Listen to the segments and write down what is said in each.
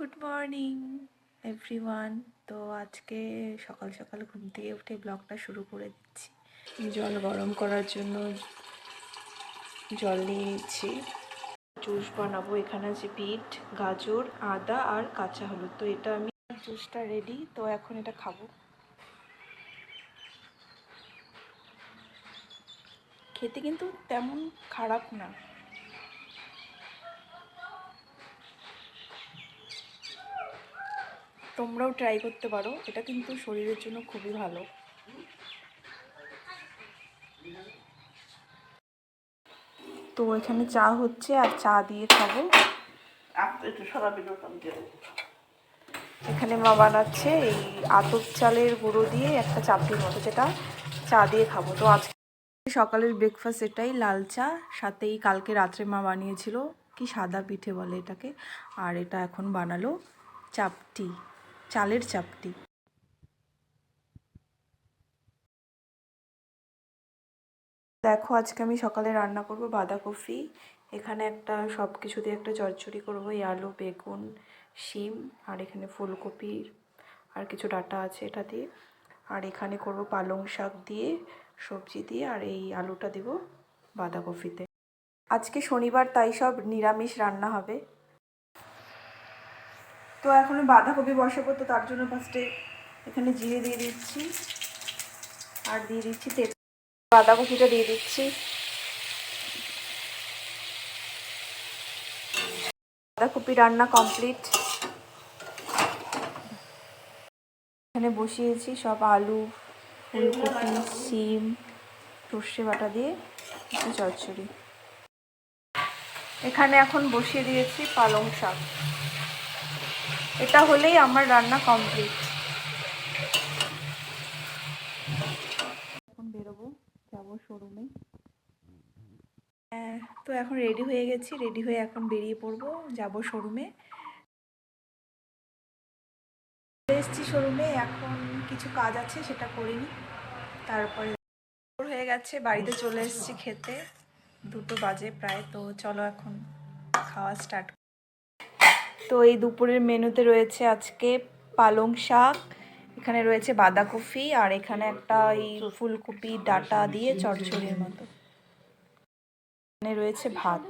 Good morning everyone. তো আজকে সকাল সকাল ঘুম থেকে উঠে ব্লগটা শুরু করে দিচ্ছি। জল গরম করার জন্য জল নিয়ে নিচ্ছি। জুস বানাবো। এখানে আছে বিট, গাজর, আদা আর কাঁচা হলুদ। তো এটা আমি জুসটা রেডি। তো এখন এটা খাবো। খেতে কিন্তু তেমন খারাপ না। তোমরাও ট্রাই করতে পারো, এটা কিন্তু শরীরের জন্য খুবই ভালো। তো এখানে চা হচ্ছে আর চা দিয়ে খাবো। এখানে মা বানাচ্ছে এই আতপ চালের গুঁড়ো দিয়ে একটা চাপড়ির মতো, যেটা চা দিয়ে খাবো। তো আজকে সকালের ব্রেকফাস্ট এটাই, লাল চা, সাথেই কালকে রাত্রে মা বানিয়েছিল কি সাদা পিঠে বলে এটাকে, আর এটা এখন বানালো চাপটি, চালের চাপটি। দেখো আজকে আমি সকালে রান্না করব বাঁধাকপি। এখানে একটা সব কিছু দিয়ে একটা চচ্চড়ি করবো, এই আলু, বেগুন, শিম, আর এখানে ফুলকপি আর কিছু ডাঁটা আছে এটা দিয়ে। আর এখানে করব পালং শাক দিয়ে, সবজি দিয়ে, আর এই আলুটা দেব বাঁধাকপিতে। আজকে শনিবার, তাই সব নিরামিষ রান্না হবে। তো এখন বাঁধাকপি বসাবো, তো তার জন্য ফার্স্টে এখানে জিরে দিয়ে দিচ্ছি আর দিয়ে দিচ্ছি তেল। বাঁধাকপিটা দিয়ে দিচ্ছি। বাঁধাকপি রান্না কমপ্লিট। এখানে বসিয়েছি সব আলু, ফুলকপি, শিম, সর্ষে বাটা দিয়ে একটু চচ্চড়ি। এখানে এখন বসিয়ে দিয়েছি পালং শাক। এটা হলেই আমার রান্না কমপ্লিট। এখন বেরোবো, যাবো শোরুমে। তো এখন রেডি হয়ে গেছি, রেডি হয়ে এখন বেরিয়ে পড়বো, যাবো শোরুমে। এসেছি শোরুমে, এখন কিছু কাজ আছে সেটা করিনি, তারপরে হয়ে গেছে, বাড়িতে চলে এসেছি খেতে। 2টো বাজে প্রায়। তো চলো এখন খাওয়া স্টার্ট। তো এই দুপুরের মেনুতে রয়েছে আজকে পালং শাক, এখানে রয়েছে বাঁধাকপি, আর এখানে একটা এই ফুলকপি ডাঁটা দিয়ে চচ্চড়ির মতো, এখানে রয়েছে ভাত।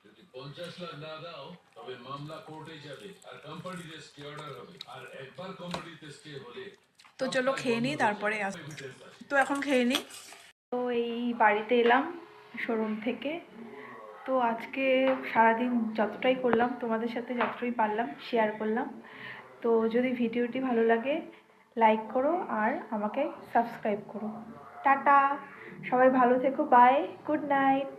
যদি 50 লাখ না দাও তবে মামলা কোর্টে যাবে আর কোম্পানিতে স্টে অর্ডার হবে, আর একবার কোম্পানিতে স্টে হলে। তো চলো খেয়ে নিই, তারপরে তো এখন খেয়ে নিই। তো এই বাড়িতে এলাম শোরুম থেকে। তো আজকে সারাদিন যতটাই করলাম, তোমাদের সাথে যতটাই পারলাম শেয়ার করলাম। তো যদি ভিডিওটি ভালো লাগে লাইক করো আর আমাকে সাবস্ক্রাইব করো। টাটা, সবাই ভালো থেকো, বাই, গুড নাইট।